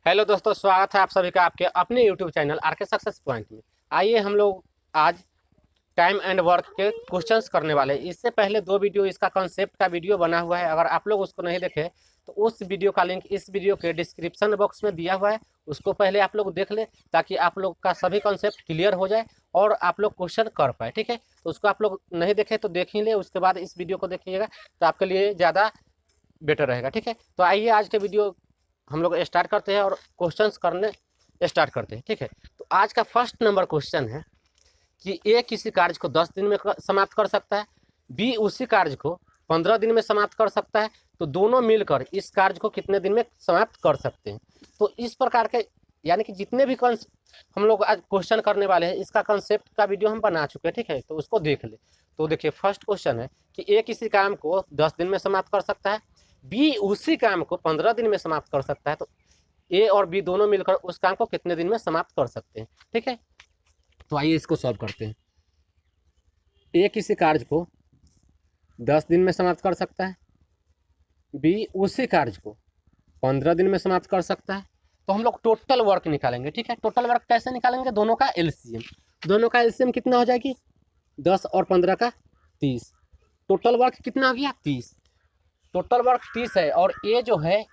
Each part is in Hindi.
हेलो दोस्तों, स्वागत है आप सभी का आपके अपने YouTube channel RK success point में। आइए हम लोग आज टाइम एंड वर्क के क्वेश्चंस करने वाले हैं। इससे पहले दो वीडियो इसका कॉन्सेप्ट का वीडियो बना हुआ है। अगर आप लोग उसको नहीं देखे तो उस वीडियो का लिंक इस वीडियो के डिस्क्रिप्शन बॉक्स में दिया हुआ है। उसको पहले आप लोग देख ले ताकि आप लोग का सभी कॉन्सेप्ट क्लियर हो जाए और आप लोग क्वेश्चन कर पाए। ठीक है, तो उसको आप लोग नहीं देखे तो देख ही ले, उसके बाद इस वीडियो को देखिएगा तो आपके लिए ज़्यादा बेटर रहेगा। ठीक है, तो आइए आज के वीडियो हम लोग स्टार्ट करते हैं और क्वेश्चंस करने स्टार्ट करते हैं। ठीक है, तो आज का फर्स्ट नंबर क्वेश्चन है कि ए किसी कार्य को 10 दिन में समाप्त कर सकता है, बी उसी कार्य को 15 दिन में समाप्त कर सकता है, तो दोनों मिलकर इस कार्य को कितने दिन में समाप्त कर सकते हैं। तो इस प्रकार के यानी कि जितने भी हम लोग आज क्वेश्चन करने वाले हैं इसका कंसेप्ट का वीडियो हम बना चुके हैं। ठीक है, तो उसको देख ले। तो देखिए फर्स्ट क्वेश्चन है कि ए किसी काम को 10 दिन में समाप्त कर सकता है, बी उसी काम को 15 दिन में समाप्त कर सकता है, तो ए और बी दोनों मिलकर उस काम को कितने दिन में समाप्त कर सकते हैं। ठीक है, तो आइए इसको सॉल्व करते हैं। ए किसी कार्य को 10 दिन में समाप्त कर सकता है, बी उसी कार्य को 15 दिन में समाप्त कर सकता है, तो हम लोग टोटल वर्क निकालेंगे। ठीक है, टोटल वर्क कैसे निकालेंगे? दोनों का एलसीएम। दोनों का एलसीएम कितना हो जाएगी? 10 और 15 का 30। टोटल वर्क कितना हो गया? 30। टोटल वर्क 30 है और ए जो है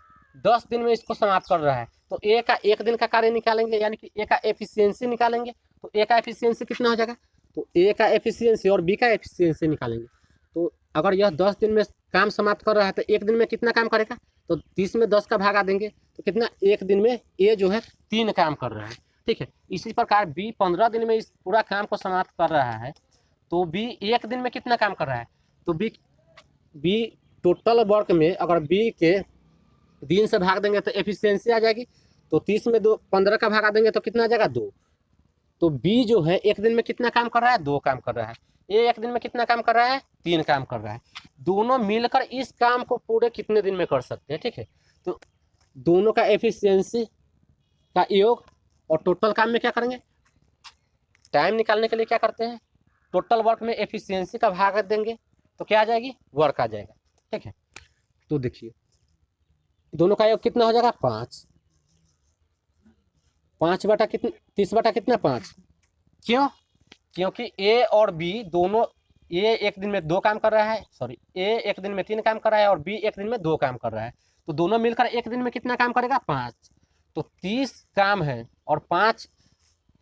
10 दिन में इसको समाप्त कर रहा है, तो ए का एक दिन का कार्य निकालेंगे यानी कि ए का एफिशिएंसी निकालेंगे। तो ए का एफिशिएंसी कितना हो जाएगा? तो ए का एफिशिएंसी और बी का एफिशिएंसी निकालेंगे। तो अगर यह 10 दिन में काम समाप्त कर रहा है तो एक दिन में कितना काम करेगा? तो 30 में 10 का भागा देंगे तो कितना? एक दिन में ए जो है 3 काम कर रहा है। ठीक है, इसी प्रकार बी 15 दिन में इस पूरा काम को समाप्त कर रहा है, तो बी एक दिन में कितना काम कर रहा है? तो बी बी टोटल वर्क में अगर बी के दिन से भाग देंगे तो एफिशिएंसी आ जाएगी। तो 30 में 15 का भागा देंगे तो कितना आ जाएगा? 2। तो बी जो है एक दिन में कितना काम कर रहा है? 2 काम कर रहा है। ए एक दिन में कितना काम कर रहा है? 3 काम कर रहा है। दोनों मिलकर इस काम को पूरे कितने दिन में कर सकते हैं? ठीक है, तो दोनों का एफिशिएंसी का योग और टोटल काम में क्या करेंगे? टाइम निकालने के लिए क्या करते हैं? टोटल वर्क में एफिशिएंसी का भाग देंगे तो क्या आ जाएगी? वर्क आ जाएगा। ठीक है, तो देखिए दोनों का योग कितना हो जाएगा? 5। 5 बटा कितना? 30 बटा कितना? 5। क्यों? क्योंकि ए और बी दोनों, ए एक दिन में 2 काम कर रहा है, सॉरी ए एक दिन में 3 काम कर रहा है और बी एक दिन में 2 काम कर रहा है, तो दोनों मिलकर एक दिन में कितना काम करेगा? 5। तो 30 काम है और 5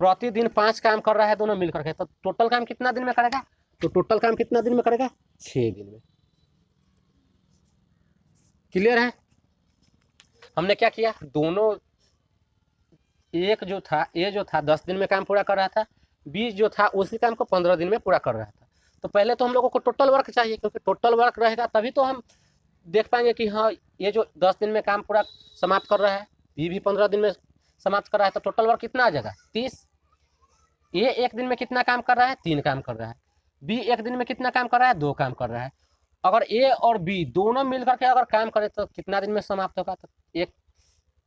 प्रतिदिन 5 काम कर रहा है दोनों मिलकर के, तो टोटल काम कितना दिन में करेगा? तो टोटल काम कितना दिन में करेगा? 6 दिन में। क्लियर है? हमने क्या किया? दोनों एक जो था ए जो था 10 दिन में काम पूरा कर रहा था, बी जो था उसी काम को 15 दिन में पूरा कर रहा था। तो पहले तो हम लोगों को टोटल वर्क चाहिए, क्योंकि टोटल वर्क रहेगा तभी तो हम देख पाएंगे कि हाँ ये जो 10 दिन में काम पूरा समाप्त कर रहा है, बी भी 15 दिन में समाप्त कर रहा है, तो टोटल वर्क कितना आ जाएगा? 30। ए एक दिन में कितना काम कर रहा है? 3 काम कर रहा है। बी एक दिन में कितना काम कर रहा है? 2 काम कर रहा है। अगर ए और बी दोनों मिलकर के अगर काम करे तो कितना दिन में समाप्त होगा? तो एक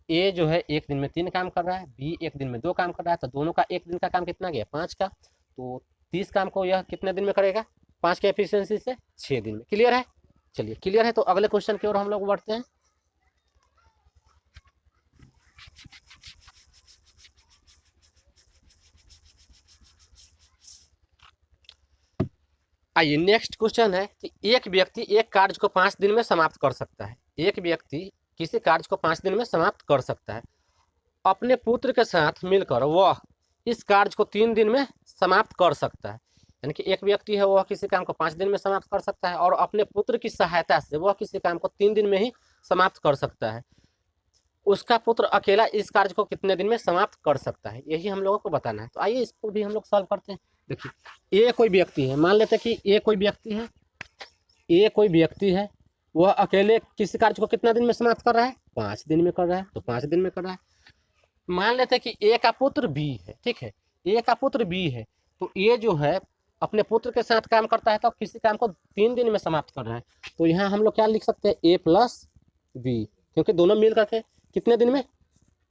ए जो है एक दिन में 3 काम कर रहा है, बी एक दिन में 2 काम कर रहा है, तो दोनों का एक दिन का काम कितना गया? 5 का। तो 30 काम को यह कितने दिन में करेगा? 5 के एफिशिएंसी से 6 दिन में। क्लियर है? चलिए क्लियर है तो अगले क्वेश्चन की ओर हम लोग बढ़ते हैं। आइए नेक्स्ट क्वेश्चन है कि एक व्यक्ति एक कार्य को 5 दिन में समाप्त कर सकता है। एक व्यक्ति किसी कार्य को 5 दिन में समाप्त कर सकता है। अपने पुत्र के साथ मिलकर वह इस कार्य को 3 दिन में समाप्त कर सकता है। यानी कि एक व्यक्ति है वह किसी काम को 5 दिन में समाप्त कर सकता है और अपने पुत्र की सहायता से वह किसी काम को 3 दिन में ही समाप्त कर सकता है। उसका पुत्र अकेला इस कार्य को कितने दिन में समाप्त कर सकता है, यही हम लोगों को बताना है। तो आइए इसको भी हम लोग सॉल्व करते हैं। देखिए ए कोई व्यक्ति है, मान लेते हैं कि ए कोई व्यक्ति है, ए कोई व्यक्ति है, वह अकेले किसी कार्य को कितना दिन में समाप्त कर रहा है? 5 दिन में कर रहा है, तो 5 दिन में कर रहा है। मान लेते हैं कि ए का पुत्र बी है। ठीक है, ए का पुत्र बी है, तो ए जो है अपने पुत्र के साथ काम करता है तो किसी काम को 3 दिन में समाप्त कर रहा है। तो यहाँ हम लोग क्या लिख सकते हैं? ए प्लस बी, क्योंकि दोनों मिल करके कितने दिन में?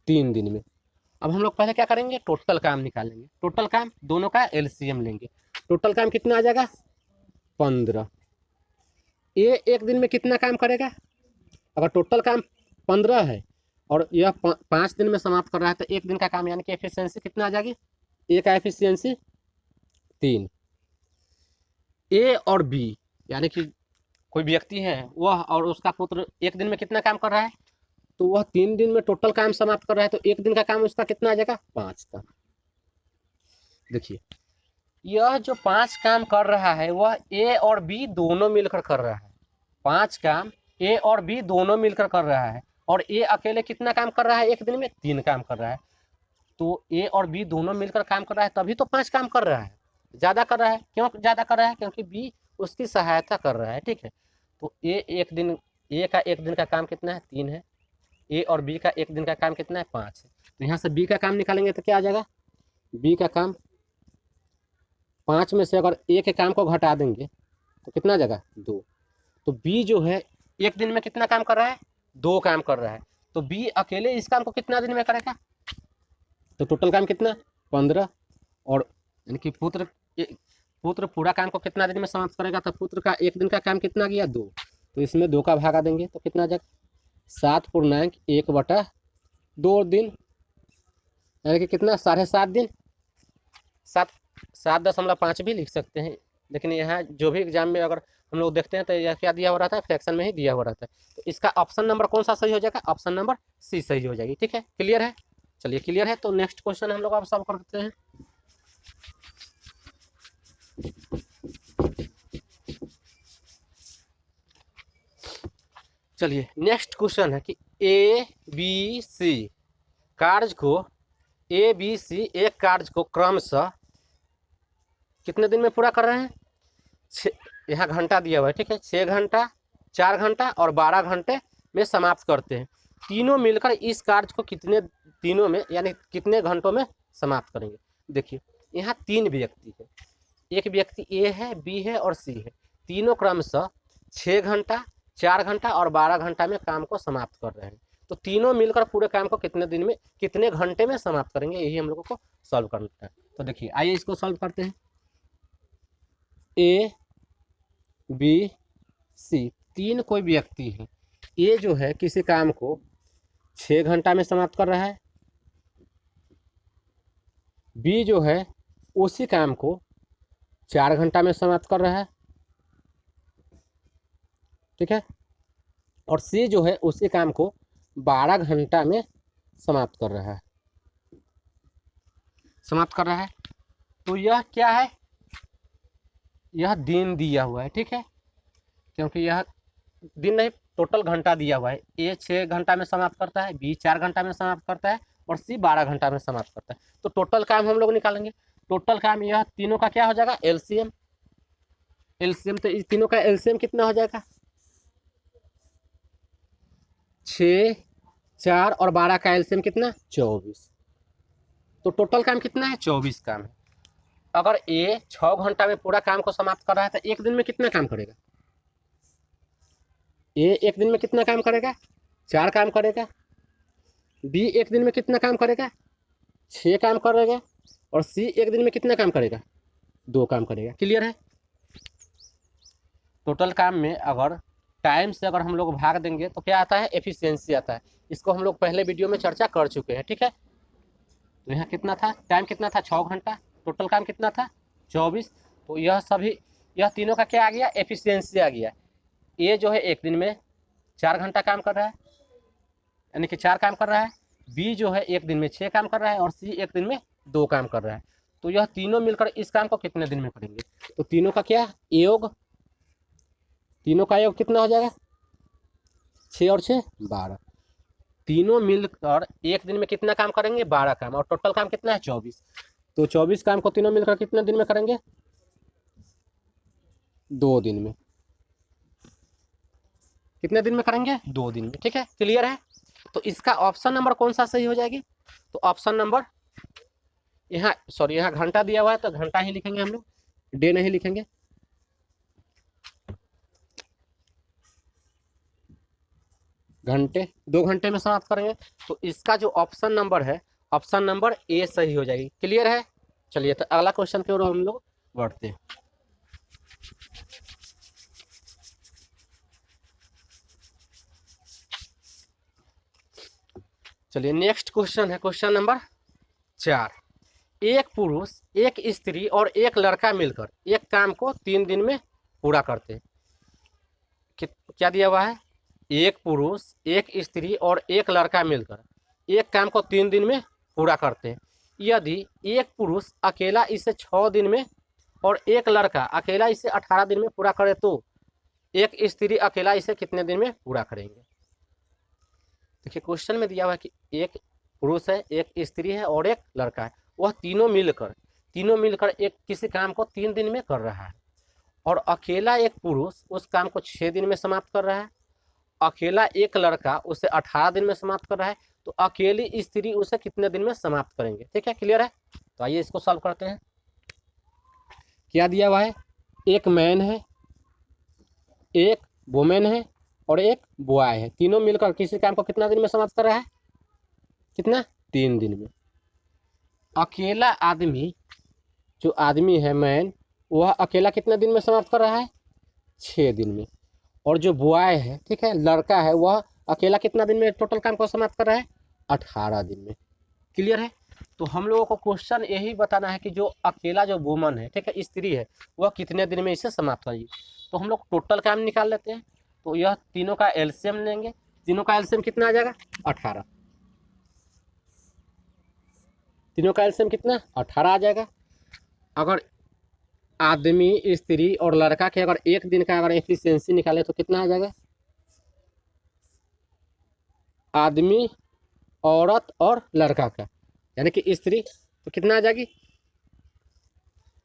3 दिन में। अब हम लोग पहले क्या करेंगे? टोटल काम निकालेंगे। टोटल काम दोनों का एलसीएम लेंगे। टोटल काम कितना आ जाएगा? 15। ए एक दिन में कितना काम करेगा? अगर टोटल काम 15 है और यह 5 दिन में समाप्त कर रहा है, तो एक दिन का काम यानी कि एफिशिएंसी कितना आ जाएगी, ए का एफिशिएंसी 3। ए और बी यानी कि कोई व्यक्ति है वह और उसका पुत्र एक दिन में कितना काम कर रहा है, तो वह 3 दिन में टोटल काम समाप्त कर रहा है, तो एक दिन का काम उसका कितना आ जाएगा, 5 का। देखिए यह जो 5 काम कर रहा है वह ए और बी दोनों मिलकर कर रहा है। 5 काम ए और बी दोनों मिलकर कर रहा है, और ए अकेले कितना काम कर रहा है एक दिन में, 3 काम कर रहा है। तो ए और बी दोनों मिलकर काम कर रहा है, तभी तो 5 काम कर रहा है, ज़्यादा कर रहा है। क्यों ज़्यादा कर रहा है, क्योंकि बी उसकी सहायता कर रहा है, ठीक है। तो ए का एक दिन का काम कितना है, 3 है। ए और बी का एक दिन का काम कितना है, 5 है। तो यहाँ से बी का काम निकालेंगे तो क्या आ जाएगा, बी का काम 5 में से अगर ए के काम को घटा देंगे तो कितना आ जाएगा, 2। तो बी जो है एक दिन में कितना काम कर रहा है, 2 काम कर रहा है। तो बी अकेले इस काम को कितना दिन में करेगा, तो टोटल काम कितना, 15। और यानी कि पुत्र पूरा काम को कितना दिन में समाप्त करेगा, तो पुत्र का एक दिन का काम कितना गया, 2। तो इसमें 2 का भागा देंगे तो कितना आ जाएगा, 7/1/2 दिन, यानी कि कितना, 7.5 दिन। 7.5 भी लिख सकते हैं, लेकिन यहाँ जो भी एग्जाम में अगर हम लोग देखते हैं तो यह क्या दिया हो रहा था, फ्रैक्शन में ही दिया हो रहा था। तो इसका ऑप्शन नंबर कौन सा सही हो जाएगा, ऑप्शन नंबर सी सही हो जाएगी। ठीक है, क्लियर है। चलिए क्लियर है, तो नेक्स्ट क्वेश्चन हम लोग अब सॉल्व करते हैं। चलिए नेक्स्ट क्वेश्चन है कि ए बी सी कार्य को एक कार्य को क्रमशः कितने दिन में पूरा कर रहे हैं, यहाँ घंटा दिया हुआ है, ठीक है। 6 घंटा, 4 घंटा और 12 घंटे में समाप्त करते हैं। तीनों मिलकर इस कार्य को कितने दिनों में यानी कितने घंटों में समाप्त करेंगे। देखिए यहाँ 3 व्यक्ति है, एक व्यक्ति ए है, बी है और सी है। तीनों क्रमशः 6 घंटा, 4 घंटा और 12 घंटा में काम को समाप्त कर रहे हैं। तो तीनों मिलकर पूरे काम को कितने दिन में, कितने घंटे में समाप्त करेंगे, यही हम लोगों को सॉल्व करना है। तो देखिए आइए इसको सॉल्व करते हैं। ए बी सी 3 कोई व्यक्ति है। ए जो है किसी काम को 6 घंटा में समाप्त कर रहा है, बी जो है उसी काम को 4 घंटा में समाप्त कर रहा है, ठीक है। और सी जो है उसी काम को 12 घंटा में समाप्त कर रहा है, तो यह क्या है, यह दिन दिया हुआ है, ठीक है। क्योंकि यह दिन नहीं, टोटल घंटा दिया हुआ है। ए 6 घंटा में समाप्त करता है, बी 4 घंटा में समाप्त करता है और सी 12 घंटा में समाप्त करता है। तो टोटल काम हम लोग निकालेंगे। टोटल काम यह तीनों का क्या हो जाएगा, एलसीएम। तो इस तीनों का एलसीएम कितना हो जाएगा, 6, 4 और 12 का एलसीएम कितना, 24। तो टोटल काम कितना है, 24 काम है। अगर ए 6 घंटा में पूरा काम को समाप्त कर रहा है तो एक दिन में कितना काम करेगा, ए एक दिन में कितना काम करेगा, 4 काम करेगा। बी एक दिन में कितना काम करेगा, 6 काम करेगा। और सी एक दिन में कितना काम करेगा, 2 काम करेगा। क्लियर है। टोटल काम में अगर टाइम से अगर हम लोग भाग देंगे तो क्या आता है, एफिशिएंसी आता है। इसको हम लोग पहले वीडियो में चर्चा कर चुके हैं, ठीक है। तो यहाँ कितना था, टाइम कितना था, 6 घंटा। टोटल काम कितना था, 24। तो यह तीनों का क्या आ गया, एफिशिएंसी आ गया। ए जो है एक दिन में 4 घंटा काम कर रहा है, यानी कि 4 काम कर रहा है। बी जो है एक दिन में 6 काम कर रहा है और सी एक दिन में 2 काम कर रहा है। तो यह तीनों मिलकर इस काम को कितने दिन में करेंगे, तो तीनों का क्या योग, तीनों का योग कितना हो जाएगा, 6 और 6 12। तीनों मिलकर एक दिन में कितना काम करेंगे, 12 काम। और टोटल काम कितना है, 24। तो 24 काम को तीनों मिलकर कितने दिन में करेंगे, 2 दिन में। कितने दिन में करेंगे, 2 दिन में। ठीक है, क्लियर है। तो इसका ऑप्शन नंबर कौन सा सही हो जाएगी, तो ऑप्शन नंबर यहाँ यहाँ घंटा दिया हुआ है तो घंटा ही लिखेंगे हम लोग, डे नहीं लिखेंगे। घंटे 2 घंटे में समाप्त करेंगे। तो इसका जो ऑप्शन नंबर है, ऑप्शन नंबर ए सही हो जाएगी। क्लियर है। चलिए तो अगला क्वेश्चन की ओर हम लोग बढ़ते हैं। चलिए नेक्स्ट क्वेश्चन है, क्वेश्चन नंबर 4। एक पुरुष, एक स्त्री और एक लड़का मिलकर एक काम को 3 दिन में पूरा करते हैं। क्या दिया हुआ है? एक पुरुष, एक स्त्री और एक लड़का मिलकर एक काम को 3 दिन में पूरा करते हैं। यदि एक पुरुष अकेला इसे 6 दिन में और एक लड़का अकेला इसे 18 दिन में पूरा करे तो एक स्त्री अकेला इसे कितने दिन में पूरा करेंगे? देखिए क्वेश्चन में दिया हुआ है कि एक पुरुष है, एक स्त्री है और एक लड़का है, वह तीनों मिलकर एक किसी काम को 3 दिन में कर रहा है और अकेला एक पुरुष उस काम को 6 दिन में समाप्त कर रहा है, अकेला एक लड़का उसे 18 दिन में समाप्त कर रहा है, तो अकेली स्त्री उसे कितने दिन में समाप्त करेंगे? ठीक है, क्लियर है? तो आइए इसको सॉल्व करते हैं। क्या दिया हुआ है? एक मैन है, एक वुमेन है और एक बॉय है, तीनों मिलकर किसी काम को कितना दिन में समाप्त कर रहा है? कितना? 3 दिन में। अकेला आदमी, जो आदमी है मैन, वह अकेला कितने दिन में समाप्त कर रहा है? 6 दिन में। और जो बॉय है, ठीक है, लड़का है, वह अकेला कितना दिन में टोटल काम को समाप्त कर रहा है? 18 दिन में। क्लियर है? तो हम लोगों को क्वेश्चन यही बताना है कि जो अकेला जो वुमन है, ठीक है, स्त्री है, वह कितने दिन में इसे समाप्त करेगी। तो हम लोग टोटल काम निकाल लेते हैं। तो यह तीनों का एलसीएम लेंगे। तीनों का एलसीएम कितना आ जाएगा? 18। तीनों का एलसीएम कितना? 18 आ जाएगा। अगर आदमी, स्त्री और लड़का के अगर एक दिन का अगर एफिशिएंसी निकाले तो कितना आ जाएगा? आदमी, औरत और लड़का का, यानी कि स्त्री, तो कितना आ जाएगी?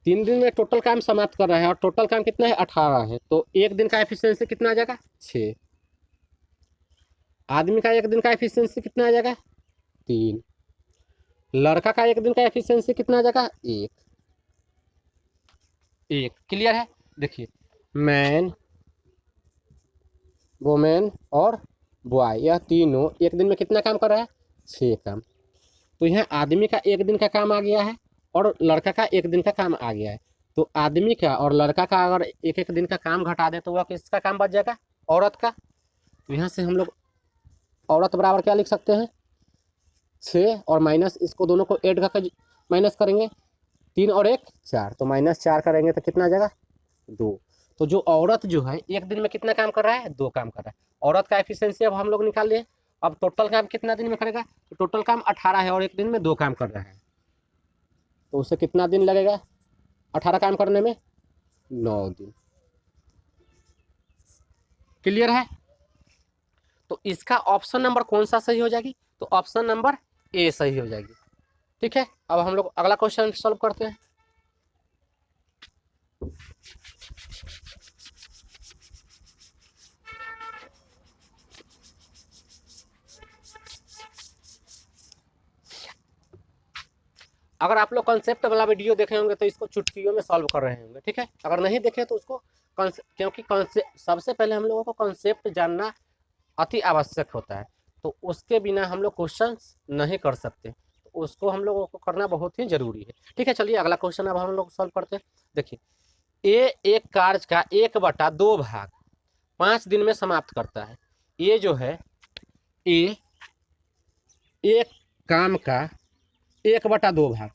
3 दिन में टोटल काम समाप्त कर रहा है और टोटल काम कितना है? 18 है। तो एक दिन का एफिशिएंसी कितना आ जाएगा? 6। आदमी का एक दिन का एफिशिएंसी कितना आ जाएगा? 3। लड़का का एक दिन का एफिशिएंसी कितना आ जाएगा? 1। क्लियर है? देखिए मैन, वुमेन और बॉय, यह तीनों एक दिन में कितना काम कर रहा है? 6 काम। तो यहाँ आदमी का एक दिन का काम आ गया है और लड़का का एक दिन का काम आ गया है। तो आदमी का और लड़का का अगर एक एक दिन का काम घटा दे तो वह किसका काम बच जाएगा? औरत का। तो यहाँ से हम लोग औरत बराबर क्या लिख सकते हैं? 6 और माइनस, इसको दोनों को ऐड करके माइनस करेंगे, 3 और 1 4, तो -4 करेंगे तो कितना आ जाएगा? 2। तो जो औरत जो है एक दिन में कितना काम कर रहा है? 2 काम कर रहा है। औरत का एफिशिएंसी अब हम लोग निकाल लिए। अब टोटल काम कितना दिन में करेगा? तो टोटल काम 18 है और एक दिन में 2 काम कर रहा है, तो उसे कितना दिन लगेगा 18 काम करने में? 9 दिन। क्लियर है? तो इसका ऑप्शन नंबर कौन सा सही हो जाएगी? तो ऑप्शन नंबर ए सही हो जाएगी। ठीक है, अब हम लोग अगला क्वेश्चन सॉल्व करते हैं। अगर आप लोग कॉन्सेप्ट वाला वीडियो देखे होंगे तो इसको चुटकियों में सॉल्व कर रहे होंगे। ठीक है, अगर नहीं देखे तो उसको क्योंकि सबसे पहले हम लोगों को कॉन्सेप्ट जानना अति आवश्यक होता है, तो उसके बिना हम लोग क्वेश्चन नहीं कर सकते, तो उसको हम लोगों को करना बहुत ही जरूरी है। ठीक है, चलिए अगला क्वेश्चन अब हम लोग सॉल्व करते हैं। देखिए ए एक कार्य का 1/2 भाग 5 दिन में समाप्त करता है। ये जो है ए एक काम का 1/2 भाग,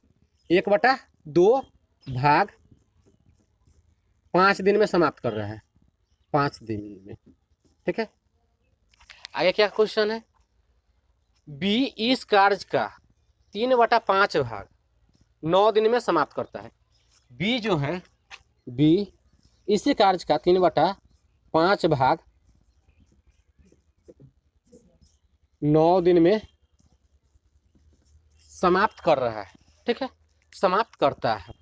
1/2 भाग 5 दिन में समाप्त कर रहा है, 5 दिन में। ठीक है, आगे क्या क्वेश्चन है? बी इस कार्य का 3/5 भाग 9 दिन में समाप्त करता है। बी जो है, बी इसी कार्य का 3/5 भाग 9 दिन में समाप्त कर रहा है। ठीक है, समाप्त करता है।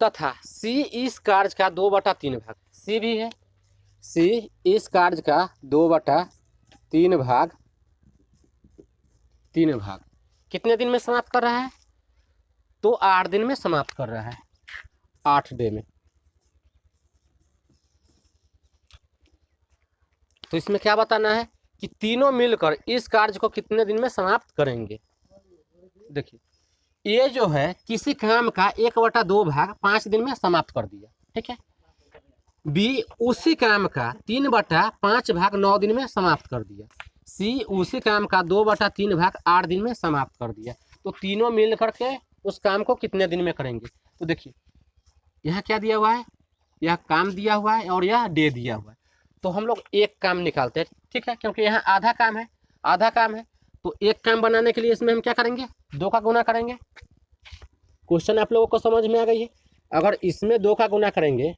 तथा सी इस कार्य का 2/3 भाग, सी भी है, सी इस कार्य का 2/3 भाग, 3 भाग कितने दिन में समाप्त कर रहा है? तो 8 दिन में समाप्त कर रहा है, 8 डे में। तो इसमें क्या बताना है कि तीनों मिलकर इस कार्य को कितने दिन में समाप्त करेंगे। देखिए ये जो है किसी काम का 1/2 भाग 5 दिन में समाप्त कर दिया। ठीक है, बी उसी काम का 3/5 भाग 9 दिन में समाप्त कर दिया। सी उसी काम का 2/3 भाग 8 दिन में समाप्त कर दिया। तो तीनों मिल करके उस काम को कितने दिन में करेंगे? तो देखिए यहाँ क्या दिया हुआ है, यह काम दिया हुआ है और यह डे दिया हुआ है। तो हम लोग एक काम निकालते हैं, ठीक है, क्योंकि यहाँ आधा काम है, आधा काम है। तो एक काम बनाने के लिए इसमें हम क्या करेंगे, 2 का गुना करेंगे। क्वेश्चन आप लोगों को समझ में आ गई है। अगर इसमें 2 का गुना करेंगे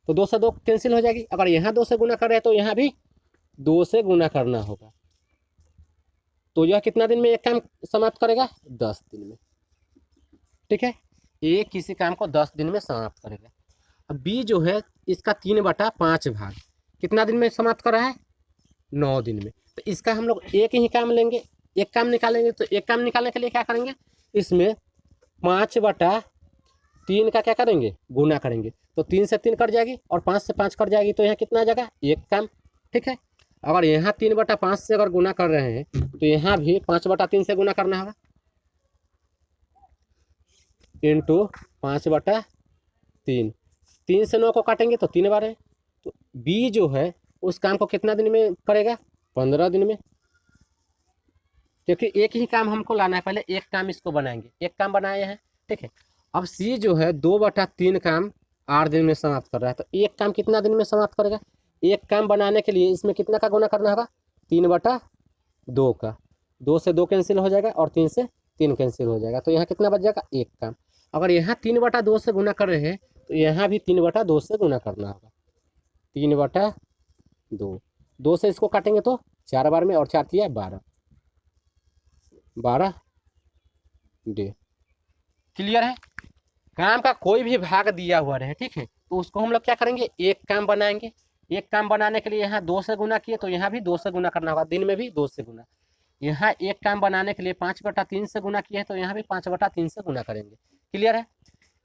तो 2 से 2 कैंसिल हो जाएगी। अगर यहाँ 2 से गुना कर रहे हैं तो यहाँ भी 2 से गुना करना होगा। तो यह कितना दिन में एक काम समाप्त करेगा? 10 दिन में, ठीक है। ए किसी काम को 10 दिन में समाप्त करेगा। अब बी जो है इसका 3/5 भाग कितना दिन में समाप्त कर रहा है? 9 दिन में। तो इसका हम लोग एक ही काम लेंगे, एक काम निकालेंगे। तो एक काम निकालने के लिए क्या करेंगे, इसमें 5/3 का क्या करेंगे, गुना करेंगे। तो 3 से 3 कट जाएगी और 5 से 5 कट जाएगी। तो यहाँ कितना आ जाएगा, एक काम, ठीक है। अगर यहाँ 3/5 से अगर गुना कर रहे हैं तो यहाँ भी 5/3 से गुना करना होगा, इंटू 5/3। 3 से 9 को काटेंगे तो 3 बार है। तो बी जो है उस काम को कितना दिन में करेगा? 15 दिन में, क्योंकि एक ही काम हमको लाना है। पहले एक काम इसको बनाएंगे, एक काम बनाए हैं, ठीक है। अब सी जो है 2/3 काम 8 दिन में समाप्त कर रहा है। तो एक काम कितना दिन में समाप्त करेगा? एक काम बनाने के लिए इसमें कितना का गुना करना होगा? 3/2 का। 2 से 2 कैंसिल हो जाएगा और 3 से 3 कैंसिल हो जाएगा। तो यहाँ कितना बच जाएगा? एक काम। अगर यहाँ 3/2 से गुना कर रहे हैं तो यहाँ भी 3/2 से गुना करना होगा, 3/2। 2 से इसको काटेंगे तो 4 बार में, और 4 3 12, 12 डे। क्लियर है। काम का कोई भी भाग दिया हुआ रहे, ठीक है, तो उसको हम लोग क्या करेंगे, एक काम बनाएंगे। एक काम बनाने के लिए यहाँ 2 से गुना किए तो यहाँ भी 2 से गुना करना होगा, दिन में भी 2 से गुना। यहाँ एक काम बनाने के लिए 5/3 से गुना किए है तो यहाँ भी 5/3 से गुना करेंगे। क्लियर है।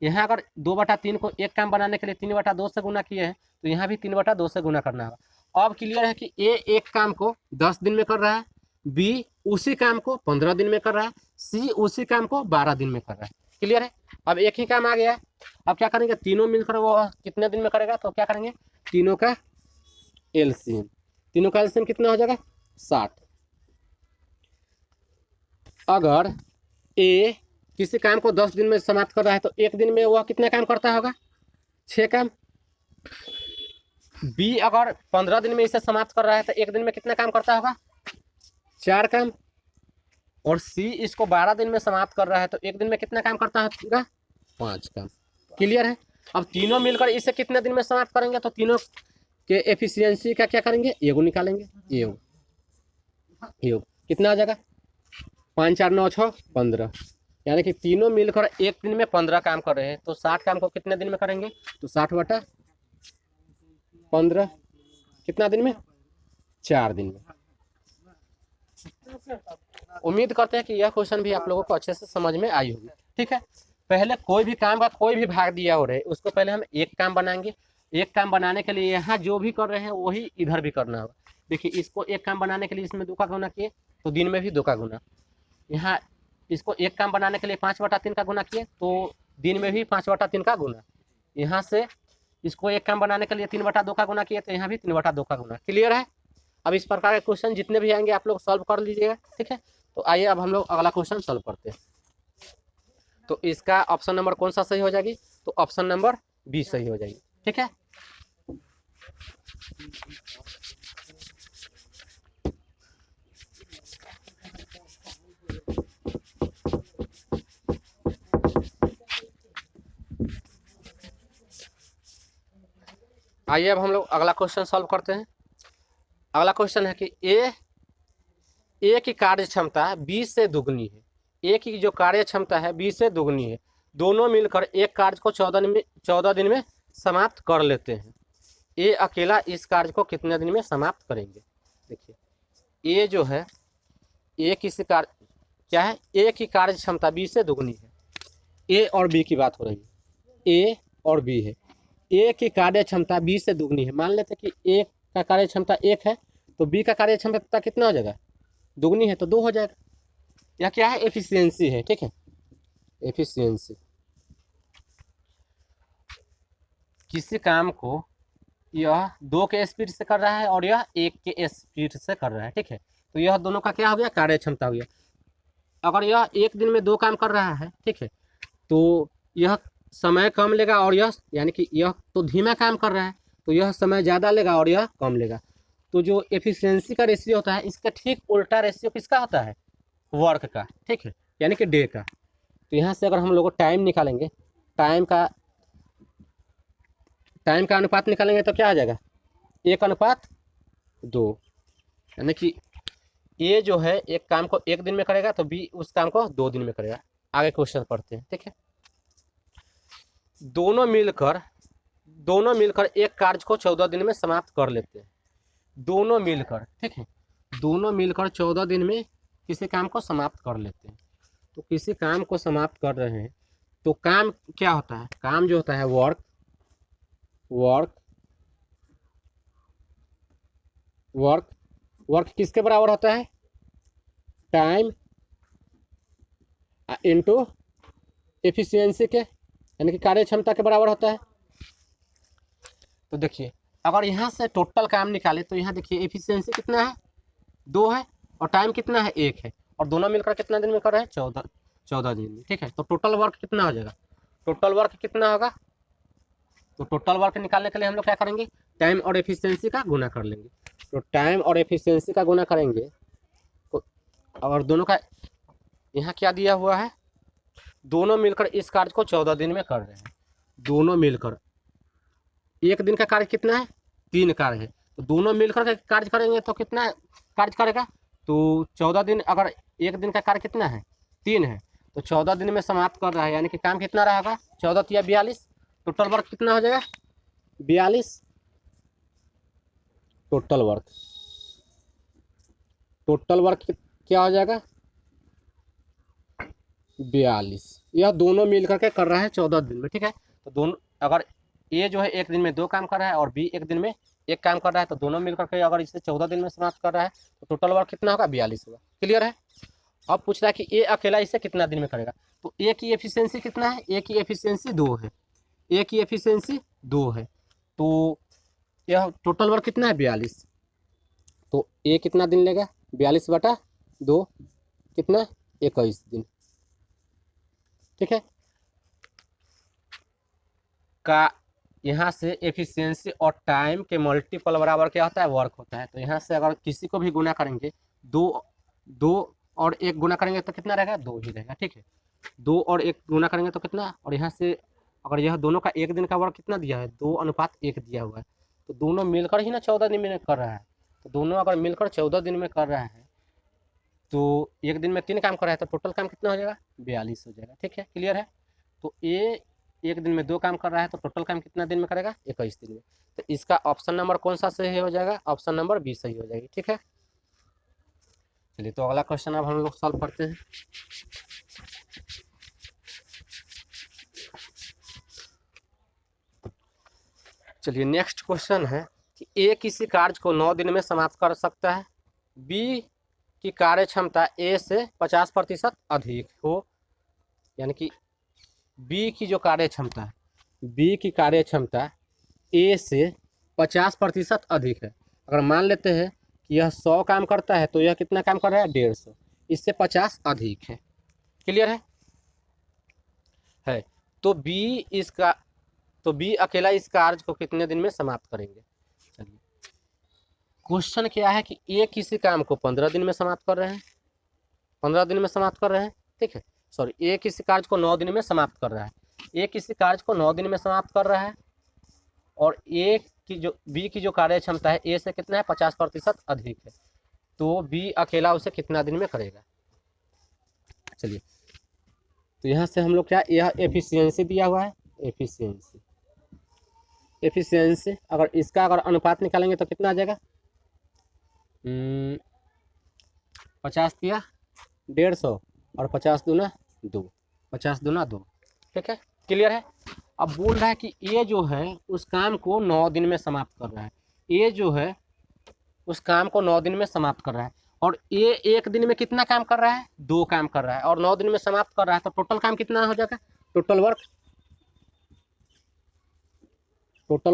यहाँ अगर 2/3 को एक काम बनाने के लिए 3/2 से गुना किए हैं तो यहाँ भी 3/2 से गुना करना होगा। अब क्लियर है कि ए एक काम को 10 दिन में कर रहा है, बी उसी काम को 15 दिन में कर रहा है, सी उसी काम को 12 दिन में कर रहा है। क्लियर है। अब एक ही काम आ गया है। अब क्या करेंगे, तीनों मिलकर वो कितने दिन में करेगा? तो क्या करेंगे, तीनों का एलसीएम। तीनों का एलसीएम कितना हो जाएगा? 60। अगर ए किसी काम को 10 दिन में समाप्त कर रहा है तो एक दिन में वह कितना काम करता होगा? 6 काम। बी अगर 15 दिन में इसे समाप्त कर रहा है तो एक दिन में कितना काम करता होगा? 4 काम। और सी इसको 12 दिन में समाप्त कर रहा है तो एक दिन में कितना काम करता होगा? 5 काम। क्लियर है। अब तीनों मिलकर इसे कितने दिन में समाप्त करेंगे? तो तीनों के एफिशिएंसी का क्या करेंगे, एगो निकालेंगे। एगो कितना आ जाएगा? 5 4 9 6 15, यानी कि तीनों मिलकर एक दिन में 15 काम कर रहे हैं। तो 60 काम को कितने दिन में करेंगे? तो 60/15 कितना दिन में? 4 दिन में। उम्मीद करते हैं कि यह क्वेश्चन भी आप लोगों को अच्छे से समझ में आई होगी। ठीक है। पहले कोई भी काम का कोई भी भाग दिया हो रहे उसको पहले हम एक काम बनाएंगे। एक काम बनाने के लिए यहाँ जो भी कर रहे हैं वही इधर भी करना होगा। देखिए इसको एक काम बनाने के लिए इसमें 2 का गुना किए तो दिन में भी 2 का गुना। यहाँ इसको एक काम बनाने के लिए 5/3 का गुना किए तो दिन में भी 5/3 का गुना। यहाँ से इसको एक काम बनाने के लिए 3/2 का गुना किए तो यहाँ भी 3/2 का गुना। क्लियर है। अब इस प्रकार के क्वेश्चन जितने भी आएंगे आप लोग सॉल्व कर लीजिएगा। ठीक है। तो आइए अब हम लोग अगला क्वेश्चन सॉल्व करते हैं। तो इसका ऑप्शन नंबर कौन सा सही हो जाएगी? तो ऑप्शन नंबर बी सही हो जाएगी। ठीक है। आइए अब हम लोग अगला क्वेश्चन सॉल्व करते हैं। अगला क्वेश्चन है कि ए की कार्य क्षमता 20 से दुगनी है। ए की जो कार्य क्षमता है 20 से दुगनी है। दोनों मिलकर एक कार्य को 14 दिन में समाप्त कर लेते हैं। ए अकेला इस कार्य को कितने दिन में समाप्त करेंगे? देखिए ए जो है, ए किसी कार्य क्या है, ए की कार्य क्षमता 20 से दुगनी है। ए और बी की बात हो रही है, ए और बी है। ए की कार्य क्षमता 20 से दुगनी है। मान लेते कि ए का कार्य क्षमता 1 है तो बी का कार्य क्षमता कितना हो जाएगा? दुगनी है तो 2 हो जाएगा। यह क्या है? एफिशिएंसी है। ठीक है। एफिशिएंसी किसी काम को यह 2 के स्पीड से कर रहा है और यह 1 के स्पीड से कर रहा है। ठीक है। तो यह दोनों का क्या हो गया, कार्य क्षमता हो गया। अगर यह एक दिन में 2 काम कर रहा है, ठीक है, तो यह समय कम लेगा और यह यानी कि यह तो धीमा काम कर रहा है, तो यह समय ज़्यादा लेगा और यह कम लेगा। तो जो एफिशिएंसी का रेशियो होता है, इसका ठीक उल्टा रेशियो किसका होता है, वर्क का, ठीक है, यानी कि डे का। तो यहाँ से अगर हम लोग टाइम निकालेंगे, टाइम का अनुपात निकालेंगे तो क्या आ जाएगा, 1:2, यानी कि ए जो है एक काम को एक दिन में करेगा तो बी उस काम को 2 दिन में करेगा। आगे क्वेश्चन पढ़ते हैं, ठीक है। दोनों मिलकर एक कार्य को 14 दिन में समाप्त कर लेते हैं। दोनों मिलकर, ठीक है, दोनों मिलकर 14 दिन में किसी काम को समाप्त कर लेते हैं। तो किसी काम को समाप्त कर रहे हैं तो काम क्या होता है, काम जो होता है वर्क किसके बराबर होता है, टाइम इनटू एफिशिएंसी के, यानी कि कार्य क्षमता के बराबर होता है। तो देखिए अगर यहाँ से टोटल काम निकाले तो यहाँ देखिए एफिशिएंसी कितना है, 2 है, और टाइम कितना है, 1 है, और दोनों मिलकर कितना दिन में कर रहे हैं, 14 दिन में, ठीक है। तो टोटल वर्क कितना हो जाएगा, टोटल वर्क कितना होगा, तो टोटल वर्क निकालने के लिए हम लोग क्या करेंगे, टाइम और एफिशिएंसी का गुना कर लेंगे। तो टाइम और एफिशिएंसी का गुना करेंगे तो और दोनों का यहाँ क्या दिया हुआ है, दोनों मिलकर इस कार्य को 14 दिन में कर रहे हैं। दोनों मिलकर एक दिन का कार्य कितना है, 3 कार्य है, तो दोनों मिलकर के कार्य करेंगे तो कितना कार्य करेगा, तो 14 दिन, अगर एक दिन का कार्य कितना है, 3 है, तो 14 दिन में समाप्त कर रहा है, यानी कि काम कितना रहेगा, 14 या 42, टोटल वर्क कितना हो जाएगा, 42। टोटल वर्क क्या हो जाएगा, 42। यह दोनों मिलकर के कर रहा है 14 दिन में, ठीक है। तो दोनों, अगर ए जो है एक दिन में 2 काम कर रहा है और बी एक दिन में 1 काम कर रहा है, तो दोनों मिलकर के अगर इसे 14 दिन में समाप्त कर रहा है तो टोटल वर्क कितना होगा, 42 होगा। क्लियर है। अब पूछ रहा है कि ए अकेला इसे कितना दिन में करेगा, तो ए की एफिशिएंसी कितना है, ए की एफिशिएंसी 2 है, ए की एफिशिएंसी 2 है, तो यह टोटल वर्क कितना है, 42। तो ए कितना दिन लेगा, 42/2 कितना, 21 दिन, ठीक है। का यहाँ से एफिशिएंसी और टाइम के मल्टीपल बराबर क्या होता है, वर्क होता है। तो यहाँ से अगर किसी को भी गुना करेंगे, 2 और 1 गुना करेंगे तो कितना रहेगा, 2 ही रहेगा, ठीक है। 2 और 1 गुना करेंगे तो कितना, और यहाँ से अगर यह दोनों का एक दिन का वर्क कितना दिया है, 2:1 दिया हुआ है, तो दोनों मिलकर ही ना 14 दिन में कर रहा है। तो दोनों अगर मिलकर 14 दिन में कर रहा है तो एक दिन में 3 काम कर रहा है, तो टोटल काम कितना हो जाएगा, 42 हो जाएगा, ठीक है। क्लियर है। तो ए एक दिन में 2 काम कर रहा है तो टोटल काम कितना दिन में करेगा, 21 दिन में। तो इसका ऑप्शन नंबर कौन सा सही हो जाएगा, ऑप्शन नंबर बी सही हो जाएगी, ठीक है। चलिए तो अगला क्वेश्चन अब हम लोग सॉल्व करते हैं। चलिए नेक्स्ट क्वेश्चन है कि ए किसी कार्य को 9 दिन में समाप्त कर सकता है, बी की कार्य क्षमता ए से 50% अधिक हो, यानी कि बी की जो कार्य क्षमता है, बी की कार्य क्षमता ए से 50% अधिक है। अगर मान लेते हैं कि यह 100 काम करता है तो यह कितना काम कर रहा है, 150, इससे 50 अधिक है। क्लियर है। तो बी अकेला इस कार्य को कितने दिन में समाप्त करेंगे। चलिए क्वेश्चन क्या है कि ए किसी काम को 15 दिन में समाप्त कर रहे हैं, 15 दिन में समाप्त कर रहे हैं, ठीक है। सॉरी, ए किसी कार्य को 9 दिन में समाप्त कर रहा है, ए किसी कार्य को 9 दिन में समाप्त कर रहा है, और ए की जो बी की जो कार्य क्षमता है ए से कितना है, 50% अधिक है, तो बी अकेला उसे कितना दिन में करेगा। चलिए तो यहाँ से हम लोग क्या, यह एफिशिएंसी दिया हुआ है, एफिशिएंसी अगर इसका अगर अनुपात निकालेंगे तो कितना आ जाएगा, 50 दिया 150 और 50 दूना 2, 50 दूना 2, ठीक है। क्लियर है। अब बोल रहा है कि ये जो है उस काम को 9 दिन में समाप्त कर रहा है, ये जो है उस काम को 9 दिन में समाप्त कर रहा है, और ये एक दिन में कितना काम कर रहा है, 2 काम कर रहा है, और 9 दिन में समाप्त कर रहा है, तो टोटल काम कितना हो जाएगा, टोटल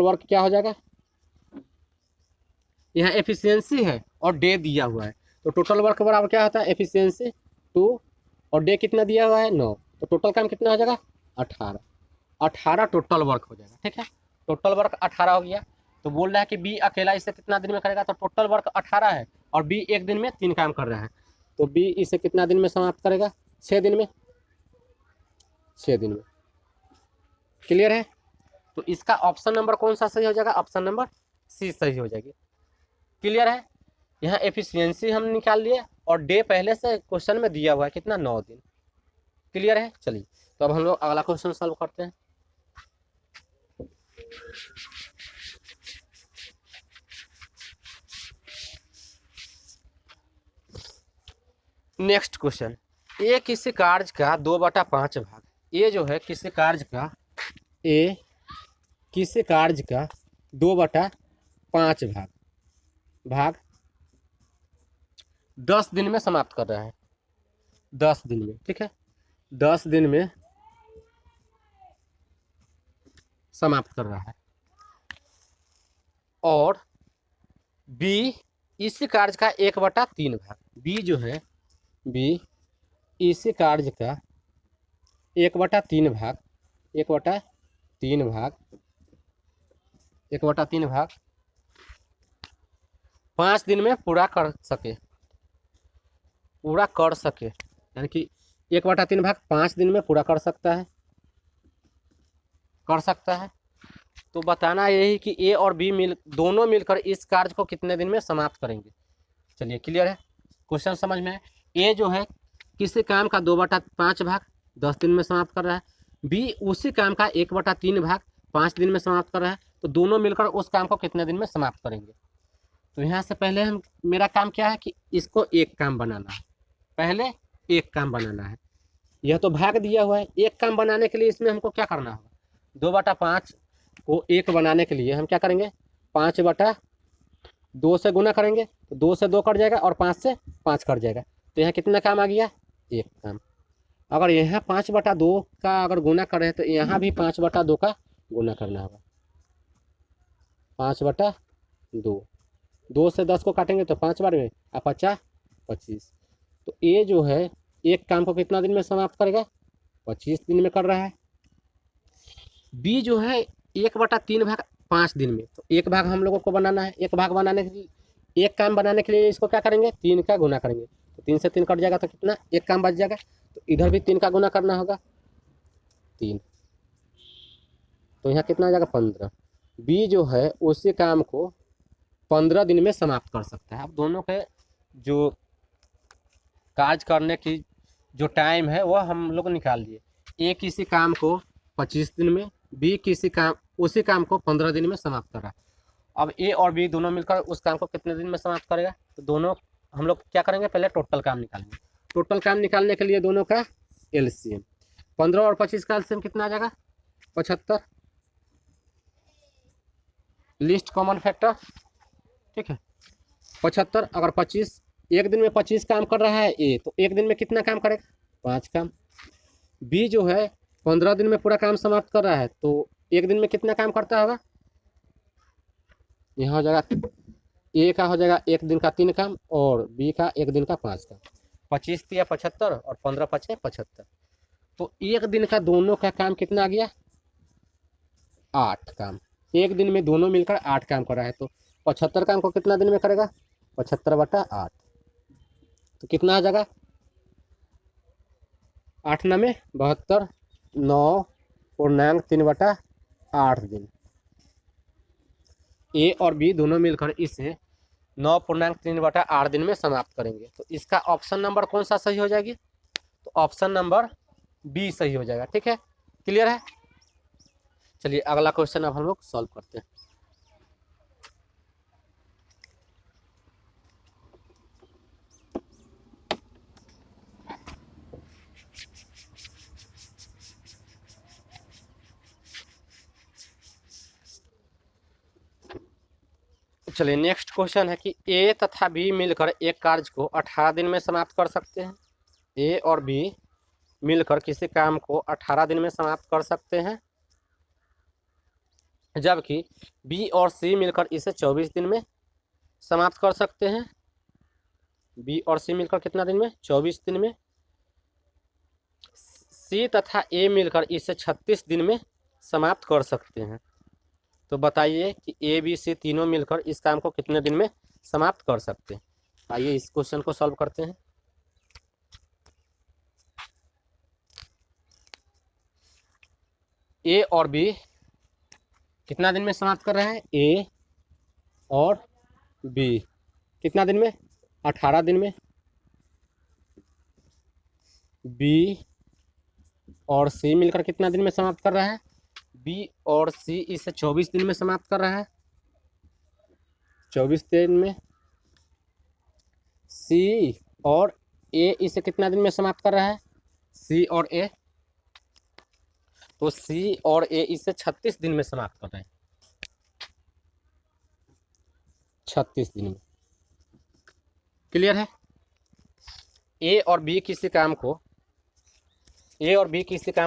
वर्क क्या हो जाएगा, यहाँ एफिशिएंसी है और डे दिया हुआ है, तो टोटल वर्क बराबर क्या होता है, एफिशिएंसी 2 और डे कितना दिया हुआ है 9, तो टोटल काम कितना हो जाएगा 18। 18 टोटल वर्क हो जाएगा। ठीक है, टोटल वर्क 18 हो गया। तो बोल रहा है कि बी अकेला इसे कितना दिन में करेगा, तो टोटल वर्क 18 है और बी एक दिन में 3 काम कर रहा है, तो बी इसे कितना दिन में समाप्त करेगा, 6 दिन में। 6 दिन में। क्लियर है। तो इसका ऑप्शन नंबर कौन सा सही हो जाएगा, ऑप्शन नंबर सी सही हो जाएगी। क्लियर है। यहाँ एफिशिएंसी हम निकाल लिए और डे पहले से क्वेश्चन में दिया हुआ है कितना, 9 दिन। क्लियर है। चलिए तो अब हम लोग अगला क्वेश्चन सॉल्व करते हैं। नेक्स्ट क्वेश्चन, ए किसी कार्य का 2/5 भाग, ये जो है किसी कार्य का, ए किसी कार्य का 2/5 भाग 10 दिन में समाप्त कर रहा है। 10 दिन में। ठीक है, 10 दिन में समाप्त कर रहा है। और बी इसी कार्य का 1/3 भाग, बी जो है, बी इसी कार्य का 1/3 भाग 5 दिन में पूरा कर सके, यानी कि 1/3 भाग 5 दिन में पूरा कर सकता है। तो बताना यही कि ए और बी दोनों मिलकर इस कार्य को कितने दिन में समाप्त करेंगे। चलिए क्लियर है, क्वेश्चन समझ में है। ए जो है किसी काम का 2/5 भाग 10 दिन में समाप्त कर रहा है, बी उसी काम का 1/3 भाग 5 दिन में समाप्त कर रहा है, तो दोनों मिलकर उस काम को कितने दिन में समाप्त करेंगे। तो यहाँ से पहले मेरा काम क्या है कि इसको एक काम बनाना है, पहले एक काम बनाना है। यह तो भाग दिया हुआ है, एक काम बनाने के लिए इसमें हमको क्या करना होगा, 2/5 को 1 बनाने के लिए हम क्या करेंगे, 5/2 से गुना करेंगे, तो 2 से 2 कट जाएगा और 5 से 5 कट जाएगा, तो यहाँ कितना काम आ गया, एक काम। अगर यहाँ 5/2 का अगर गुना करें तो यहाँ भी 5/2 का गुना करना होगा, 5/2। 2 से 10 को काटेंगे तो 5 बार में, 5 25। तो ये जो है एक काम को कितना दिन में समाप्त करेगा, 25 दिन में कर रहा है। बी जो है 1/3 भाग 5 दिन में, तो एक भाग हम लोगों को बनाना है। एक भाग बनाने के लिए, एक काम बनाने के लिए इसको क्या करेंगे, 3 का गुना करेंगे, तो 3 से 3 कट जाएगा, तो कितना, एक काम बच जाएगा। तो इधर भी 3 का गुना करना होगा, 3, तो यहाँ कितना आ जाएगा, 15। बी जो है उसी काम को 15 दिन में समाप्त कर सकता है। अब दोनों के जो कार्य करने की जो टाइम है वह हम लोग निकाल लिए। ए किसी काम को 25 दिन में, बी उसी काम को 15 दिन में समाप्त कर रहा है। अब ए और बी दोनों मिलकर उस काम को कितने दिन में समाप्त करेगा, तो दोनों हम लोग क्या करेंगे, पहले टोटल काम निकालेंगे। टोटल काम निकालने के लिए दोनों का एलसीएम, 15 और 25 का एलसीएम कितना आ जाएगा, 75। लिस्ट कॉमन फैक्टर, ठीक है, 75। अगर 25 एक दिन में 25 काम कर रहा है ए, तो एक दिन में कितना काम करेगा, 5 काम। बी जो है 15 दिन में पूरा काम समाप्त कर रहा है, तो एक दिन में कितना काम करता होगा, यहाँ हो जाएगा ए का हो जाएगा एक दिन का 3 काम और बी का एक दिन का 5 काम। 25 या 75 और 15 5 75, तो एक दिन का दोनों का काम कितना आ गया, 8 काम। एक दिन में दोनों मिलकर 8 काम कर रहा है, तो 75 काम को कितना दिन में करेगा, 75/8, तो कितना आ जाएगा, 8 9 72, 9.3/8 दिन। ए और बी दोनों मिलकर इसे 9.3/8 दिन में समाप्त करेंगे। तो इसका ऑप्शन नंबर कौन सा सही हो जाएगी, तो ऑप्शन नंबर बी सही हो जाएगा। ठीक है, क्लियर है। चलिए अगला क्वेश्चन अब हम लोग सॉल्व करते हैं। चलिए नेक्स्ट क्वेश्चन है कि ए तथा बी मिलकर एक कार्य को 18 दिन में समाप्त कर सकते हैं। ए और बी मिलकर किसी काम को 18 दिन में समाप्त कर सकते हैं, जबकि बी और सी मिलकर इसे 24 दिन में समाप्त कर सकते हैं। बी और सी मिलकर कितना दिन में? 24 दिन में। सी तथा ए मिलकर इसे 36 दिन में समाप्त कर सकते हैं। तो बताइए कि ए बी सी तीनों मिलकर इस काम को कितने दिन में समाप्त कर सकते हैं। आइए इस क्वेश्चन को सॉल्व करते हैं। ए और बी कितना दिन में समाप्त कर रहे हैं? ए और बी कितना दिन में? 18 दिन में। बी और सी मिलकर कितना दिन में समाप्त कर रहा है? बी और सी इसे 24 दिन में समाप्त कर रहा है, 24 दिन में। सी और ए इसे कितना दिन में समाप्त कर रहा है? सी और ए, तो सी और ए इसे 36 दिन में समाप्त कर रहे हैं, 36 दिन में। क्लियर है? ए और बी किसी काम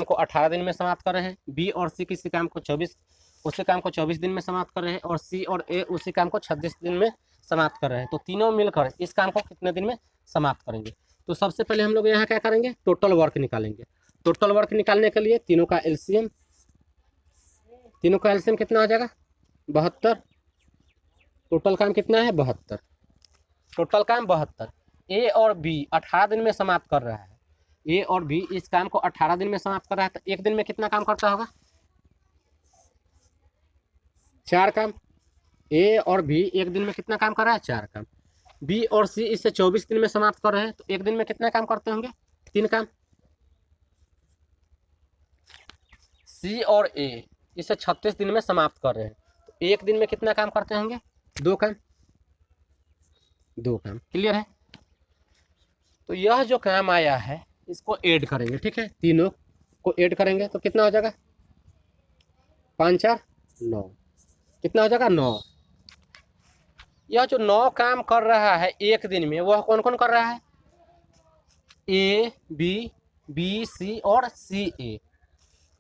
को 18 दिन में समाप्त कर रहे हैं, बी और सी किसी काम को 24 दिन में समाप्त कर रहे हैं, और सी और ए उसी काम को 36 दिन में समाप्त कर रहे हैं। तो तीनों मिलकर इस काम को कितने दिन में समाप्त करेंगे? तो सबसे पहले हम लोग यहाँ क्या करेंगे? टोटल वर्क निकालेंगे। टोटल वर्क निकालने के लिए तीनों का एलसीएम कितना हो जाएगा? 72। टोटल काम कितना है? 72। टोटल काम 72। ए और बी 18 दिन में समाप्त कर रहा है। ए और बी इस काम को 18 दिन में समाप्त कर रहा है, तो एक दिन में कितना काम करता होगा? 4 काम। ए और बी एक दिन में कितना काम कर रहा है? 4 काम। बी और सी इसे 24 दिन में समाप्त कर रहे हैं, तो एक दिन में कितना काम करते होंगे? 3 काम। सी और ए इसे 36 दिन में समाप्त कर रहे हैं, तो एक दिन में कितना काम करते होंगे? 2 काम। 2 काम। क्लियर है? तो यह जो काम आया है इसको ऐड करेंगे, ठीक है? तीनों को ऐड करेंगे तो कितना हो जाएगा? 5 4 9। कितना हो जाएगा? 9। यह जो 9 काम कर रहा है एक दिन में, वह कौन कौन कर रहा है? ए बी, बी सी और सी ए।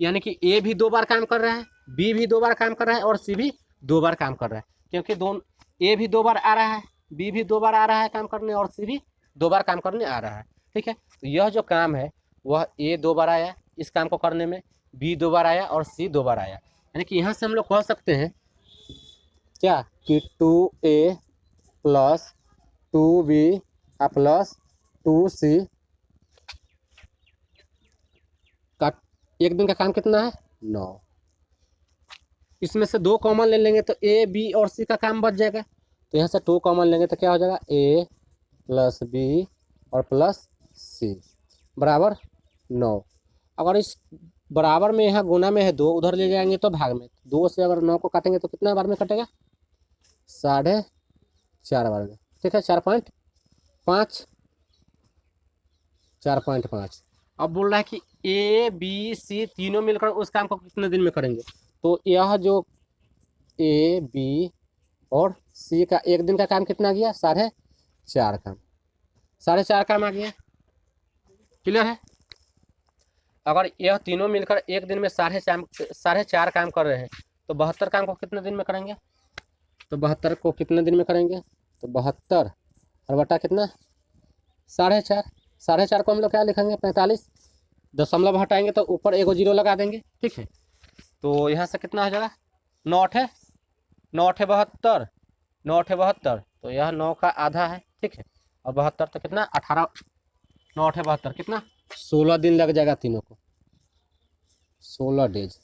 यानी कि ए भी 2 बार काम कर रहा है, बी भी 2 बार काम कर रहा है, और सी भी 2 बार काम कर रहा है। क्योंकि दोनों, ए भी 2 बार आ रहा है, बी भी 2 बार आ रहा है काम करने, और सी भी 2 बार काम करने आ रहा है, ठीक है? तो यह जो काम है वह ए 2 बार आया इस काम को करने में, बी 2 बार आया और सी 2 बार आया। यानी कि यहाँ से हम लोग कह सकते हैं क्या कि 2A plus 2B plus 2C का एक दिन का काम कितना है? 9। इसमें से 2 कॉमन ले लेंगे तो ए बी और सी का काम बच जाएगा। तो यहाँ से 2 कॉमन लेंगे तो क्या हो जाएगा? ए प्लस बी और प्लस सी बराबर 9। अगर इस बराबर में यहाँ गुना में है 2, उधर ले जाएंगे तो भाग में। 2 से अगर 9 को काटेंगे तो कितना बार में कटेगा? 4.5 बार में, ठीक है? 4.5 4.5। अब बोल रहा है कि ए बी सी तीनों मिलकर उस काम को कितने दिन में करेंगे? तो यह जो ए बी और सी का एक दिन का काम कितना गया? 4.5 काम। 4.5 काम आ गया। क्लियर है? अगर यह तीनों मिलकर एक दिन में 4.5 काम कर रहे हैं, तो 72 काम को कितने दिन में करेंगे? तो 72 को कितने दिन में करेंगे? तो 72 और बटा कितना? 4.5। 4.5 को हम लोग क्या लिखेंगे? 45। दशमलव हटाएंगे तो ऊपर एगो 0 लगा देंगे, ठीक है? तो यहाँ से कितना हो जाएगा? 9 है 72, 9 72, तो यह 9 का आधा है, ठीक है? और 72 तो कितना? 18। 9 72 कितना? 16 दिन लग जाएगा तीनों को, 16 डेज।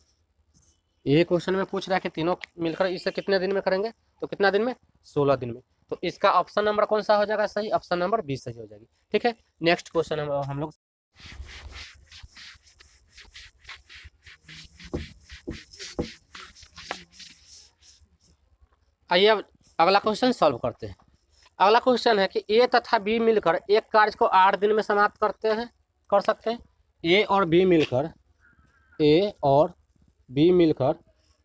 ये क्वेश्चन में पूछ रहा है कि तीनों मिलकर इसे कितने दिन में करेंगे? तो कितना दिन में? 16 दिन में। तो इसका ऑप्शन नंबर कौन सा हो जाएगा सही? ऑप्शन नंबर बी सही हो जाएगी, ठीक है? नेक्स्ट क्वेश्चन हम लोग आइए अब अगला क्वेश्चन सॉल्व करते हैं। अगला क्वेश्चन है कि ए तथा बी मिलकर एक कार्य को 8 दिन में समाप्त कर सकते हैं। ए और बी मिलकर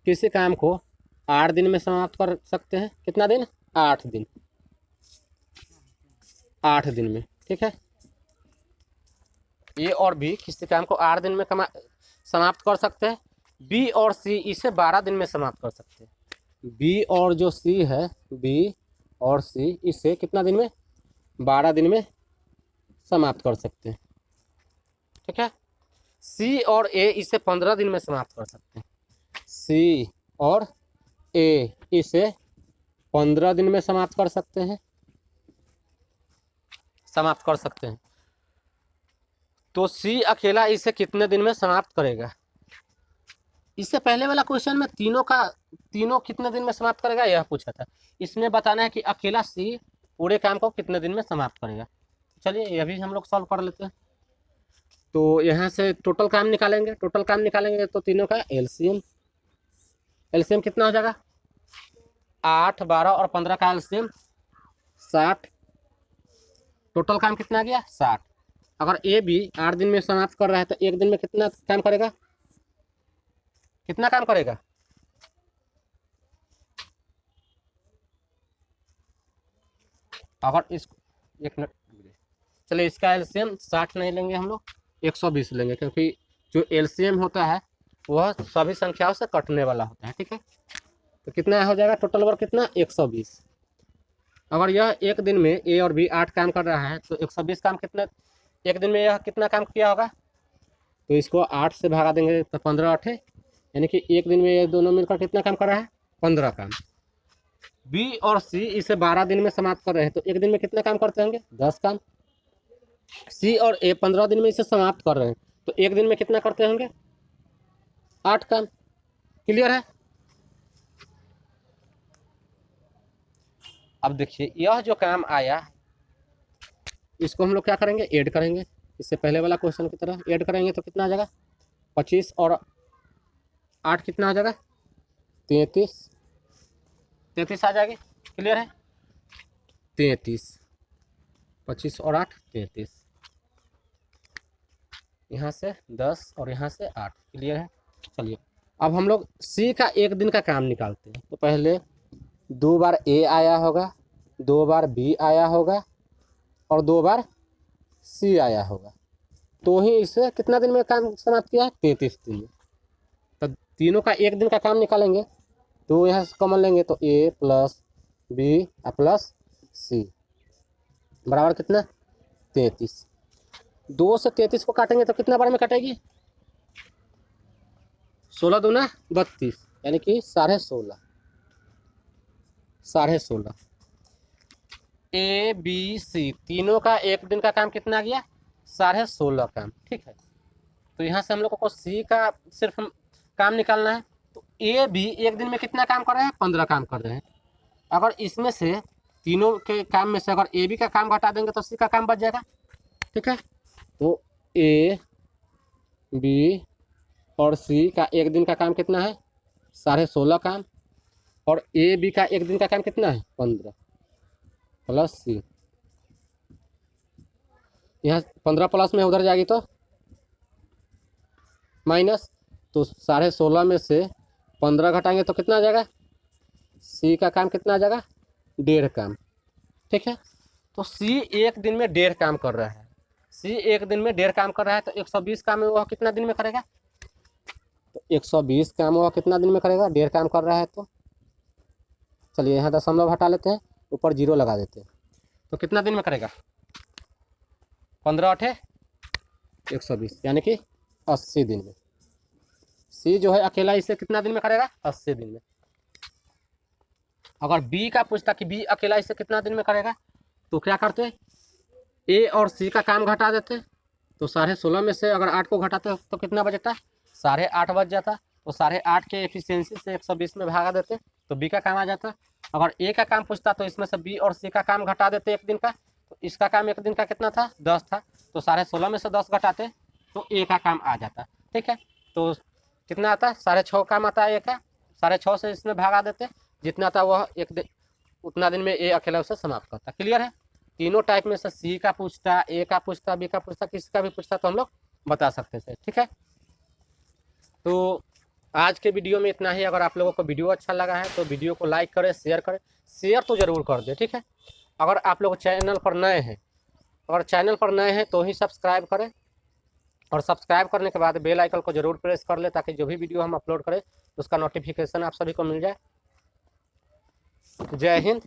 किसी काम को 8 दिन में समाप्त कर सकते हैं। कितना दिन? 8 दिन। 8 दिन में, ठीक है? ए और बी किसी काम को 8 दिन में समाप्त कर सकते हैं। बी और सी इसे 12 दिन में समाप्त कर सकते हैं। बी और जो सी है, बी और सी इसे कितना दिन में? 12 दिन में समाप्त कर सकते हैं। ठीक है, सी और ए इसे 15 दिन में समाप्त कर सकते हैं। सी और ए इसे 15 दिन में समाप्त कर सकते हैं, समाप्त कर सकते हैं। तो सी अकेला इसे कितने दिन में समाप्त करेगा? इससे पहले वाला क्वेश्चन में तीनों कितने दिन में समाप्त करेगा यह पूछा था। इसमें बताना है कि अकेला सी पूरे काम को कितने दिन में समाप्त करेगा। चलिए यह भी हम लोग सॉल्व कर लेते हैं। तो यहाँ से टोटल काम निकालेंगे, टोटल काम निकालेंगे तो तीनों का एलसीएम, एलसीएम कितना हो जाएगा? 8, 12 और 15 का एलसीएम 60। टोटल काम कितना आ गया? 60। अगर ए भी 8 दिन में समाप्त कर रहा है तो एक दिन में कितना काम करेगा? कितना काम करेगा? अगर इस एक मिनट, चलिए इसका एलसीएम 60 नहीं लेंगे हम लोग, 120 लेंगे, क्योंकि जो एलसीएम होता है वह सभी संख्याओं से कटने वाला होता है। ठीक है, तो कितना हो जाएगा टोटल वर्क? कितना? 120। अगर यह एक दिन में ए और बी 8 काम कर रहा है तो 120 काम कितना एक दिन में यह कितना काम किया होगा? तो इसको 8 से भागा देंगे तो 15 8, यानी कि एक दिन में ये दोनों मिलकर कितना काम कर रहा है? 15 काम। बी और सी इसे 12 दिन में समाप्त कर रहे हैं तो एक दिन में कितना काम करते होंगे? 10 काम। सी और ए 15 दिन में इसे समाप्त कर रहे हैं तो एक दिन में कितना करते होंगे? 8 काम। क्लियर है? अब देखिए यह जो काम आया इसको हम लोग क्या करेंगे? ऐड करेंगे। इससे पहले वाला क्वेश्चन की तरह ऐड करेंगे तो कितना आ जाएगा? 25 और 8 कितना हो जाएगा? 33। 33 आ जाएगी। क्लियर है? 33, 25 और 8 33, यहाँ से 10 और यहाँ से 8। क्लियर है? चलिए अब हम लोग सी का एक दिन का काम निकालते हैं। तो पहले 2 बार ए आया होगा, 2 बार बी आया होगा और 2 बार सी आया होगा, तो ही इसे कितना दिन में काम समाप्त किया है? 33 दिन में। तो तीनों का एक दिन का काम निकालेंगे तो यहाँ से कॉमन लेंगे तो ए प्लस बी प्लस सी बराबर कितना? 33। 2 से 33 को काटेंगे तो कितना बार में कटेगी? 16 दूना 32, यानी कि 16.5। 16.5। ए बी सी तीनों का एक दिन का काम कितना आ गया? 16.5 काम। ठीक है, तो यहाँ से हम लोगों को सी का सिर्फ काम निकालना है। तो ए बी एक दिन में कितना काम कर रहे हैं? 15 काम कर रहे हैं। अगर इसमें से तीनों के काम में से अगर ए बी का काम घटा देंगे तो सी का काम बच जाएगा। ठीक है, तो ए बी और सी का एक दिन का काम कितना है? 16.5 काम। और ए बी का एक दिन का काम कितना है? 15 प्लस सी, यहाँ 15 प्लस में उधर जाएगी तो माइनस, तो 16.5 में से 15 घटाएंगे तो कितना आ जाएगा? सी का काम कितना आ जाएगा? 1.5 काम। ठीक है, तो सी एक दिन में 1.5 काम कर रहा है। सी एक दिन में 1.5 काम कर रहा है तो 120 काम में वह कितना दिन में करेगा? तो 120 काम वह कितना दिन में करेगा? 1.5 काम कर रहा है। तो चलिए यहाँ दशमलव हटा लेते हैं, ऊपर 0 लगा देते हैं, तो कितना दिन में करेगा? 15 8 120, यानी कि 80 दिन में। सी जो है अकेला इसे कितना दिन में करेगा? 80 दिन में। अगर बी का पूछता कि बी अकेला इसे कितना दिन में करेगा तो क्या करते? ए और सी का काम घटा देते, तो 16.5 में से अगर 8 को घटाते तो कितना बचता? 8.5 बच जाता। तो 8.5 के एफिशिएंसी से 120 में भागा देते तो बी का काम आ जाता। अगर ए का काम पूछता तो इसमें से बी और सी का काम घटा देते एक दिन का, तो इसका काम एक दिन का कितना था? 10 था, तो 16.5 में से 10 घटाते तो ए का काम आ जाता। ठीक है, तो कितना आता? 6.5 काम आता है ए का। 6.5 से इसमें भागा देते, जितना था वह एक दिन उतना दिन में ए अकेला उसे समाप्त करता। क्लियर है? तीनों टाइप में से सी का पूछता, ए का पूछता, बी का पूछता, किसी का भी पूछता तो हम लोग बता सकते थे। ठीक है, तो आज के वीडियो में इतना ही। अगर आप लोगों को वीडियो अच्छा लगा है तो वीडियो को लाइक करें, शेयर करें, शेयर तो ज़रूर कर दें। ठीक है, अगर आप लोग चैनल पर नए हैं, अगर चैनल पर नए हैं तो ही सब्सक्राइब करें, और सब्सक्राइब करने के बाद बेल आइकन को जरूर प्रेस कर लें ताकि जो भी वीडियो हम अपलोड करें उसका नोटिफिकेशन आप सभी को मिल जाए। जय हिंद,